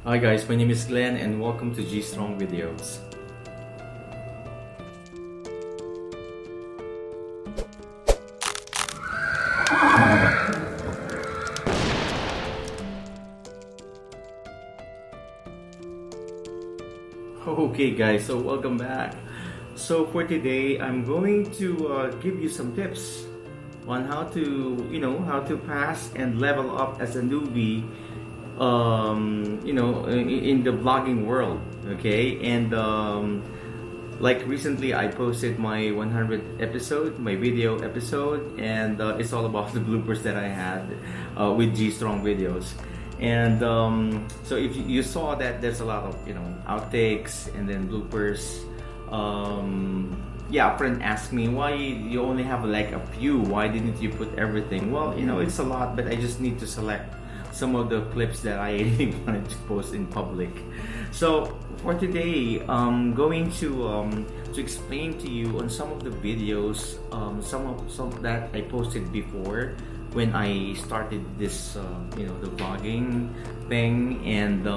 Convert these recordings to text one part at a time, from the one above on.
Hi guys, my name is Glenn and welcome to G Strong Videos. Okay guys, so welcome back. So for today, I'm going to give you some tips on how to pass and level up as a newbie in the vlogging world. Okay, and like recently I posted my 100th episode, my video episode, and it's all about the bloopers that I had with G Strong Videos. And so if you saw that there's a lot of outtakes and then bloopers. Yeah, a friend asked me why you only have like a few, why didn't you put everything? Well, it's a lot, but I just need to select some of the clips that I really wanted to post in public. So for today, I'm going to explain to you on some of the videos, some that I posted before when I started this, the vlogging thing, and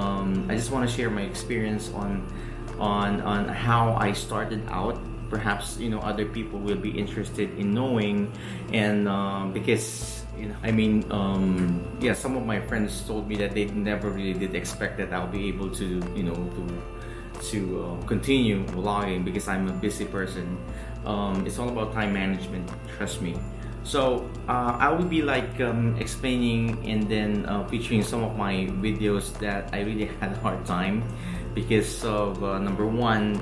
I just want to share my experience on how I started out. Perhaps other people will be interested in knowing, and because yeah, some of my friends told me that they never really did expect that I'll be able to continue vlogging because I'm a busy person. It's all about time management, trust me. So I will be like explaining and then featuring some of my videos that I really had a hard time because of number one,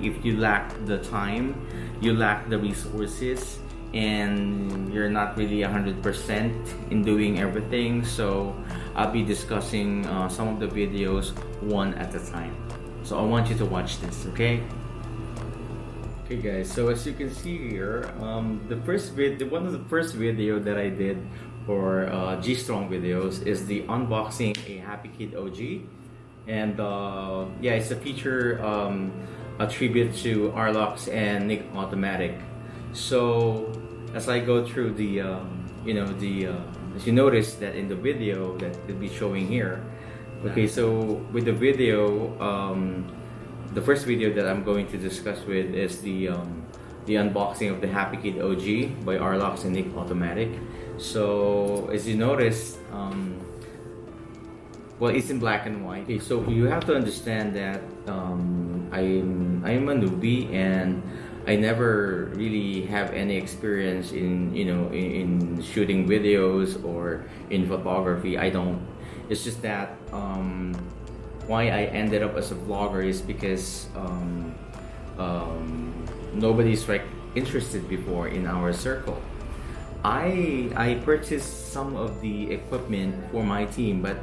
if you lack the time, you lack the resources, and you're not really 100% in doing everything. So I'll be discussing some of the videos one at a time. So I want you to watch this, okay? Okay guys, so as you can see here, one of the first video that I did for G Strong Videos is the unboxing a Happy Kid OG, and yeah, it's a feature, a tribute to Arlux and Nick Automatic. So as I go through the as you notice that in the video that will be showing here, okay, so with the video, the first video that I'm going to discuss with is the unboxing of the Happy Kid OG by Arlux and Nick Automatic. So as you notice, well, it's in black and white. Okay, so you have to understand that I'm a newbie and I never really have any experience in shooting videos or in photography. I don't. It's just that why I ended up as a vlogger is because nobody's like interested before in our circle. I purchased some of the equipment for my team, but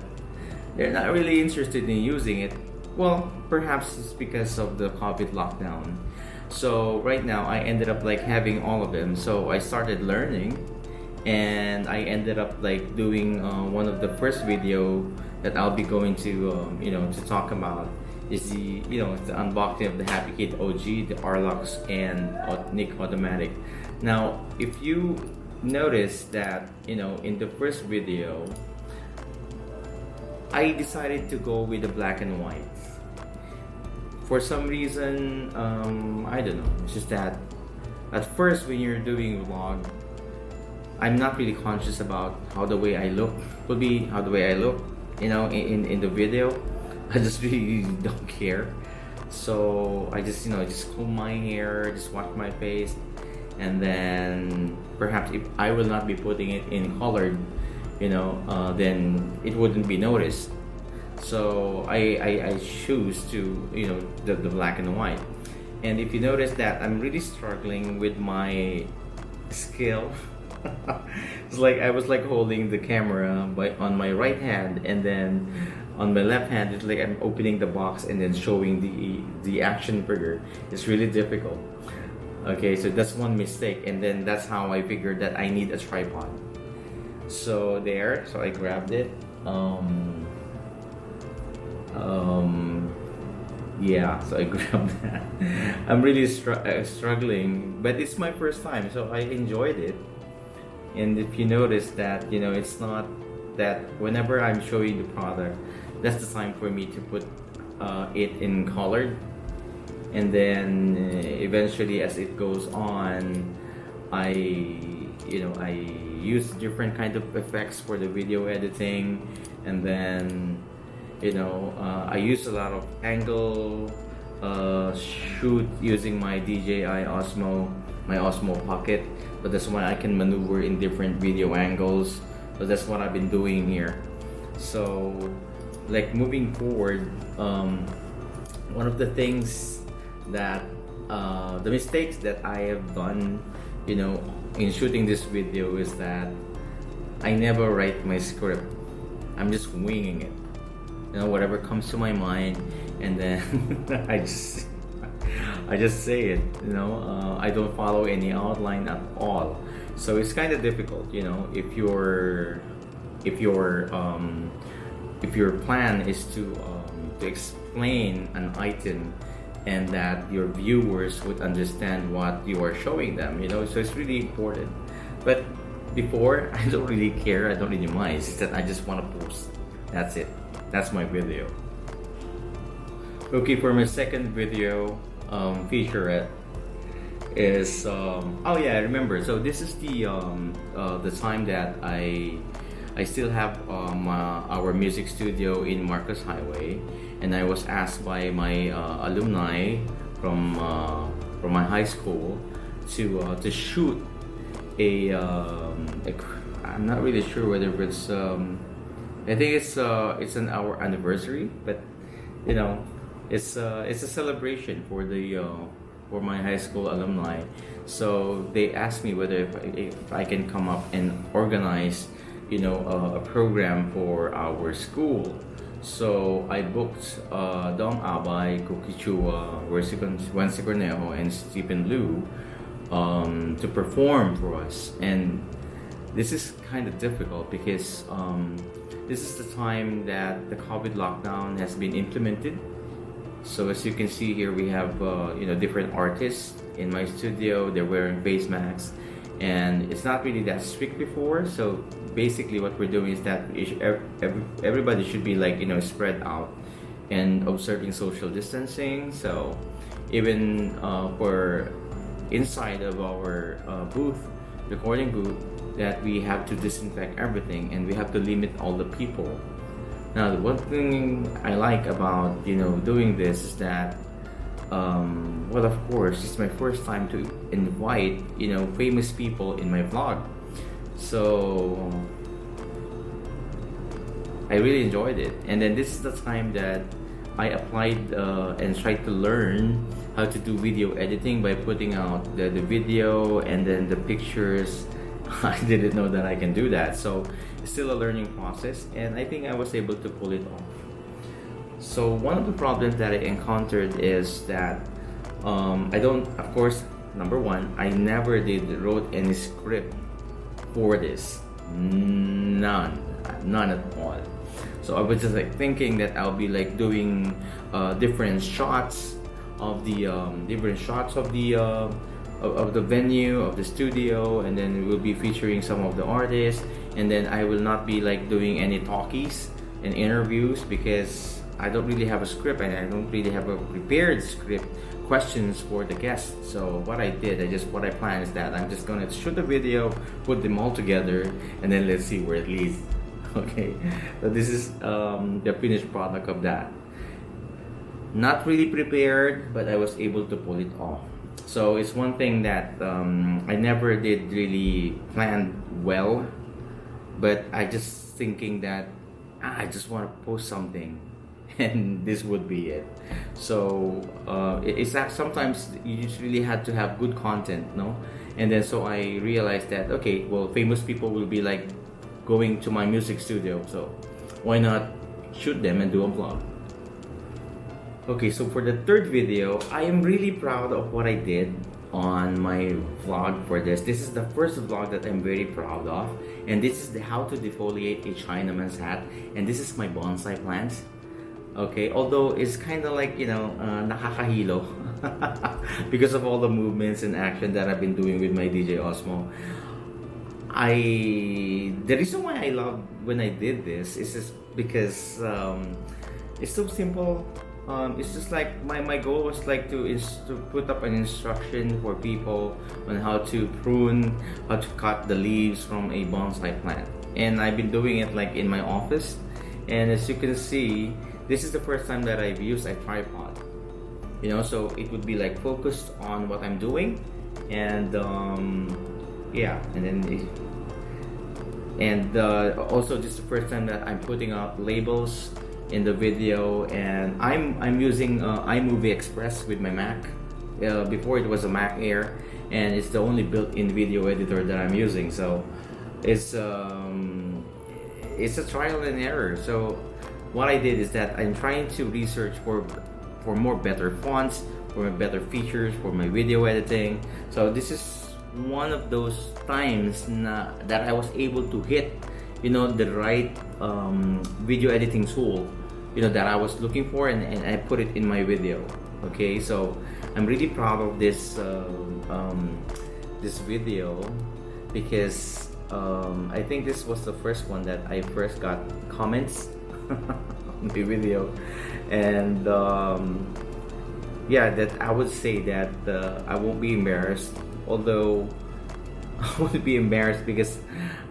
they're not really interested in using it. Well, perhaps it's because of the COVID lockdown. So right now I ended up like having all of them. So I started learning, and I ended up like doing one of the first video that I'll be going to to talk about is the unboxing of the Happy Kid OG, the Arlux and Nick Automatic. Now, if you notice that in the first video, I decided to go with the black and white. For some reason, I don't know. It's just that at first when you're doing a vlog, I'm not really conscious about how the way I look will be, how the way I look, in the video. I just really don't care. So I just just comb my hair, just wash my face, and then perhaps if I will not be putting it in colored, then it wouldn't be noticed. So I choose to the black and white. And if you notice that I'm really struggling with my skill. It's like I was like holding the camera on my right hand, and then on my left hand it's like I'm opening the box and then showing the action figure. It's really difficult. Okay, so that's one mistake, and then that's how I figured that I need a tripod. So I grabbed it. Yeah, so I grabbed that. I'm really struggling, but it's my first time, so I enjoyed it. And if you notice that it's not that whenever I'm showing the product that's the time for me to put it in colored, and then eventually as it goes on, I I use different kind of effects for the video editing, and then I use a lot of angle shoot using my DJI Osmo, my Osmo Pocket. So that's why I can maneuver in different video angles. So that's what I've been doing here. So like moving forward, one of the things that the mistakes that I have done in shooting this video is that I never write my script. I'm just winging it, whatever comes to my mind, and then I just say it. I don't follow any outline at all. So it's kind of difficult, if your plan is to explain an item, and that your viewers would understand what you are showing them, so it's really important. But before, I don't really care, I don't really mind, it's that I just want to post. That's it. That's my video. Okay, for my second video featurette is oh yeah, I remember. So this is the time that I still have our music studio in Marcos Highway, and I was asked by my alumni from my high school to shoot I'm not really sure whether it's I think it's our anniversary, but it's a celebration for the for my high school alumni. So they asked me whether if I can come up and organize a program for our school. So I booked Dong Abay, Kukichua, Wensi Cornejo, and Stephen Liu to perform for us. And this is kind of difficult because this is the time that the COVID lockdown has been implemented. So as you can see here, we have different artists in my studio. They're wearing face masks, and it's not really that strict before. So basically what we're doing is that everybody should be spread out and observing social distancing. So even for inside of our recording booth, that we have to disinfect everything, and we have to limit all the people. Now, the one thing I like about doing this is that well, of course, it's my first time to invite famous people in my vlog. So I really enjoyed it, and then this is the time that I applied and tried to learn how to do video editing by putting out the video and then the pictures. I didn't know that I can do that, so it's still a learning process, and I think I was able to pull it off. So one of the problems that I encountered is that I don't, of course, number one, I never wrote any script for this. None at all. So I was just thinking that I'll be doing different shots of the of the venue, of the studio, and then we'll be featuring some of the artists, and then I will not be doing any talkies and interviews because I don't really have a script, and I don't really have a prepared script questions for the guests. So what I planned is that I'm just gonna shoot a video, put them all together, and then let's see where it leads. Okay, so this is the finished product of that. Not really prepared, but I was able to pull it off. So it's one thing that I never did really plan well, but I just thinking that I just want to post something, and this would be it. So it's that sometimes you just really had to have good content, no? And then so I realized that okay, well, famous people will be going to my music studio, so why not shoot them and do a vlog? Okay, so for the third video, I am really proud of what I did on my vlog for this. This is the first vlog that I'm very proud of, and this is the how to defoliate a Chinaman's hat, and this is my bonsai plants. Okay, although it's kind of nakakahilo because of all the movements and action that I've been doing with my DJI Osmo. The reason why I love when I did this is because it's so simple. It's just like my goal was like to put up an instruction for people on how to prune, how to cut the leaves from a bonsai plant. And I've been doing it like in my office, and as you can see, this is the first time that I've used a tripod, you know, so it would be like focused on what I'm doing. And yeah, and then also this is the first time that I'm putting up labels in the video, and I'm using iMovie Express with my Mac. Before it was a Mac Air, and it's the only built-in video editor that I'm using, so it's a trial and error. So what I did is that I'm trying to research for more better fonts, for better features for my video editing. So this is one of those times that I was able to hit, you know, the right video editing tool, you know, that I was looking for, and I put it in my video. Okay, so I'm really proud of this this video, because I think this was the first one that I first got comments on the video. And yeah, that I would say that I won't be embarrassed, although I wouldn't be embarrassed because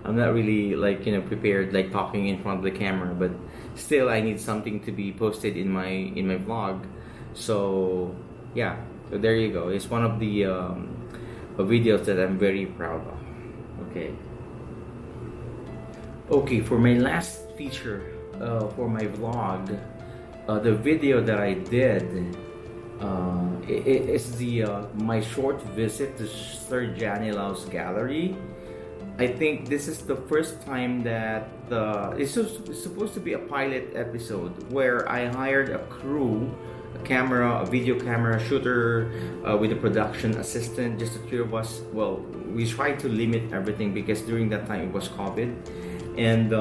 I'm not really like, you know, prepared like talking in front of the camera, but still I need something to be posted in my vlog. So yeah, so there you go. It's one of the videos that I'm very proud of. Okay, for my last feature for my vlog, the video that I did, it's my short visit to Sir Dyani Lau's gallery. I think this is the first time that it's supposed to be a pilot episode where I hired a crew, a video camera shooter, with a production assistant, just the three of us. Well, we tried to limit everything because during that time it was COVID, and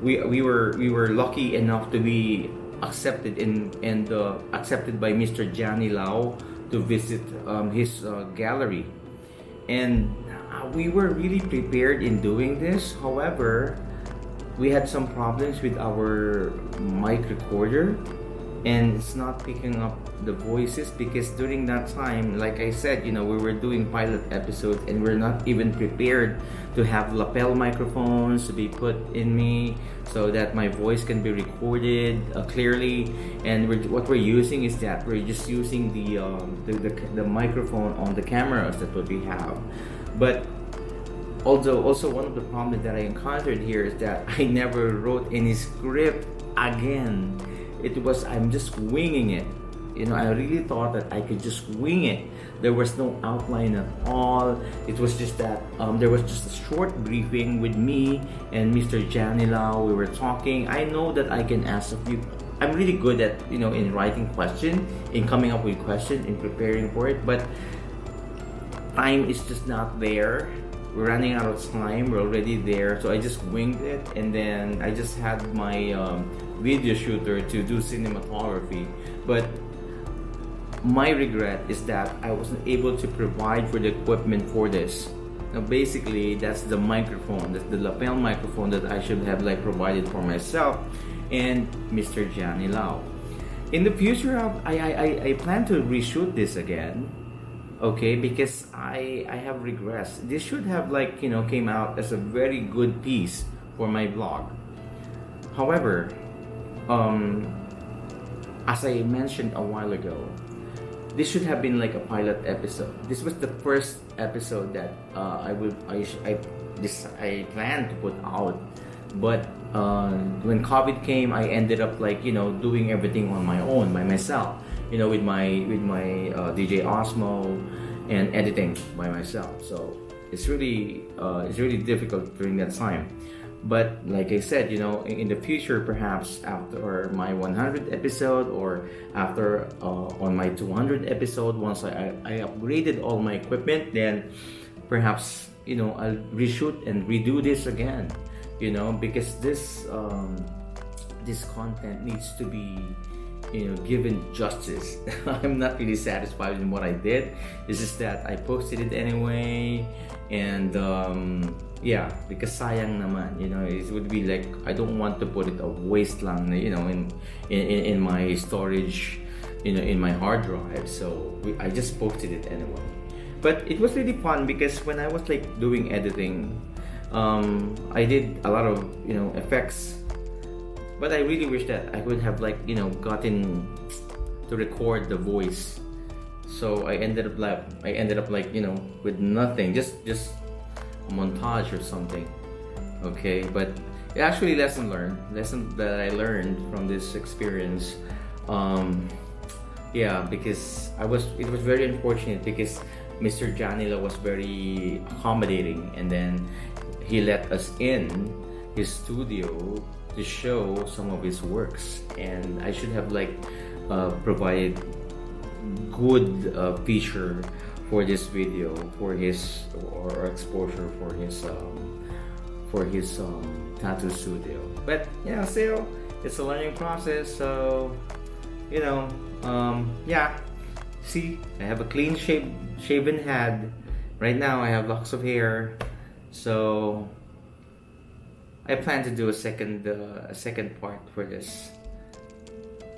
we were lucky enough to be accepted accepted by Mr. Dyani Lau to visit his gallery, and we were really prepared in doing this. However, we had some problems with our mic recorder, and it's not picking up the voices because during that time, like I said, you know, we were doing pilot episodes and we're not even prepared to have lapel microphones to be put in me so that my voice can be recorded clearly. And what we're using is that we're just using the microphone on the cameras that what we have. But also one of the problems that I encountered here is that I never wrote any script again. I'm just winging it. You know, I really thought that I could just wing it. There was no outline at all. It was just that there was just a short briefing with me and Mr. Dyani Lau. We were talking. I know that I can ask a few. I'm really good at, you know, in writing question, in coming up with question, in preparing for it. But time is just not there. We're running out of time. We're already there, so I just winged it, and then I just had my video shooter to do cinematography. But my regret is that I wasn't able to provide for the equipment for this. Now, basically, that's the microphone, that's the lapel microphone that I should have like provided for myself and Mr. Dyani Lau. In the future, I plan to reshoot this again. Okay, because I have regrets. This should have like, you know, came out as a very good piece for my vlog. However, as I mentioned a while ago, this should have been like a pilot episode. This was the first episode that I planned to put out. But when COVID came, I ended up like, you know, doing everything on my own by myself. You know, with my DJ Osmo and editing by myself. So it's really difficult during that time. But like I said, you know, in the future, perhaps after my 100th episode or after on my 200th episode, once I upgraded all my equipment, then perhaps, you know, I'll reshoot and redo this again. You know, because this content needs to be given justice. I'm not really satisfied in what I did. It's just that I posted it anyway, and yeah, because sayang naman, it would be like I don't want to put it a waste lang, in my storage, in my hard drive. So I just posted it anyway. But it was really fun because when I was like doing editing, I did a lot of effects. But I really wish that I would have like gotten to record the voice. So I ended up like with nothing, just a montage or something. Okay, but actually lesson that I learned from this experience. Yeah, because it was very unfortunate because Mr. Janila was very accommodating, and then he let us in his studio to show some of his works, and I should have like provided good feature for this video, for his or exposure for his tattoo studio. But still it's a learning process. So yeah, see, I have a clean shaven head right now. I have locks of hair, so I plan to do a second part for this.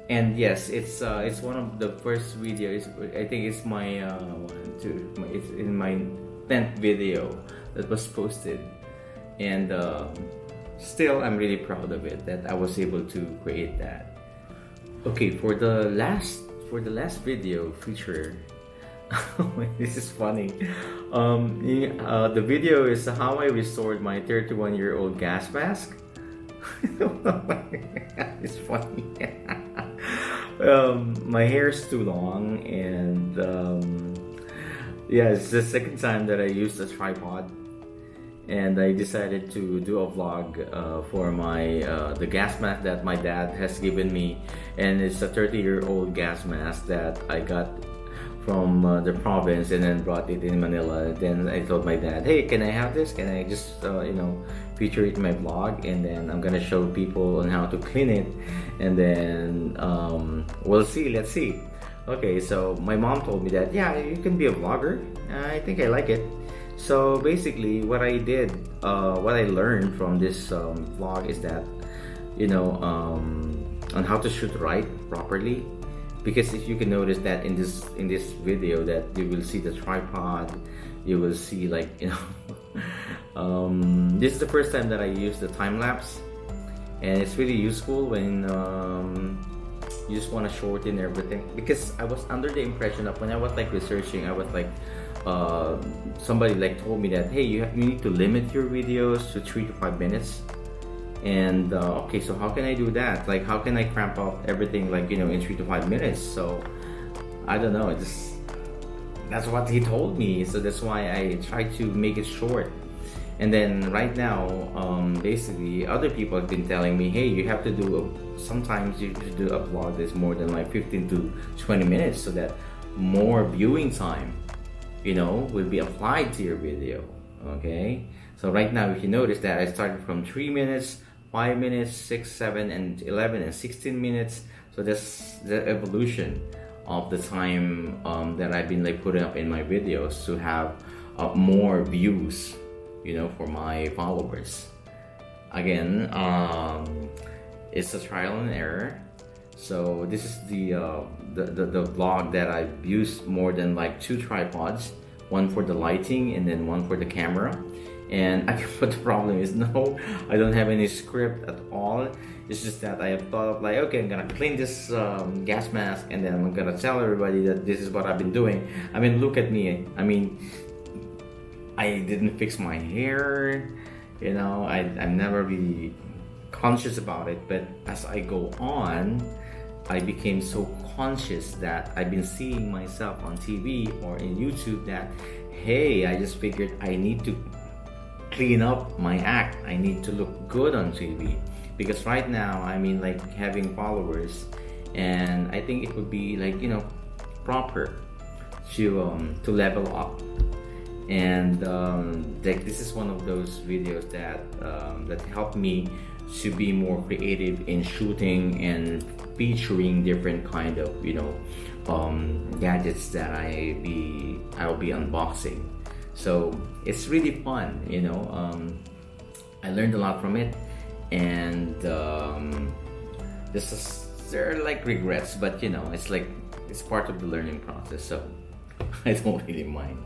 And yes, it's one of the first videos. I think it's my it's in my 10th video that was posted, and still I'm really proud of it that I was able to create that. Okay, for the last video feature, this is funny. The video is how I restored my 31-year-old gas mask. It's funny. My hair is too long, and yeah, it's the second time that I used a tripod, and I decided to do a vlog for my the gas mask that my dad has given me, and it's a 30-year-old gas mask that I got from the province and then brought it in Manila. Then I told my dad, hey, can I have this? Can I just feature it in my vlog, and then I'm gonna show people on how to clean it, and then let's see. Okay, so my mom told me that you can be a vlogger. I think I like it. So basically what I did, what I learned from this vlog is that on how to shoot right properly. Because if you can notice that in this video, that you will see the tripod, you will see like this is the first time that I use the time lapse, and it's really useful when you just want to shorten everything. Because I was under the impression of when I was like researching, I was like somebody like told me that hey, you need to limit your videos to 3 to 5 minutes. And okay, so how can I do that? Like, how can I cramp up everything like in 3 to 5 minutes? So I don't know. That's what he told me. So that's why I tried to make it short. And then right now, basically, other people have been telling me, hey, you have to do sometimes you should do a vlog that's more than like 15 to 20 minutes, so that more viewing time, will be applied to your video. Okay. So right now, if you notice that I started from 3 minutes, 5 minutes, 6, 7, and 11, and 16 minutes. So that's the evolution of the time that I've been like putting up in my videos to have more views, for my followers. Again, it's a trial and error. So this is the vlog that I've used more than like 2 tripods, one for the lighting and then one for the camera. And but the problem is, no, I don't have any script at all. It's just that I have thought of like, okay, I'm gonna clean this gas mask, and then I'm gonna tell everybody that this is what I've been doing. I mean, look at me. I mean, I didn't fix my hair. I'm never really conscious about it. But as I go on, I became so conscious that I've been seeing myself on TV or in YouTube that, hey, I just figured I need to clean up my act. I need to look good on TV, because right now like having followers, and I think it would be like proper to level up. And like this is one of those videos that that helped me to be more creative in shooting and featuring different kind of gadgets that I'll be unboxing. So it's really fun, I learned a lot from it, and there are like regrets, but it's like it's part of the learning process, so I don't really mind.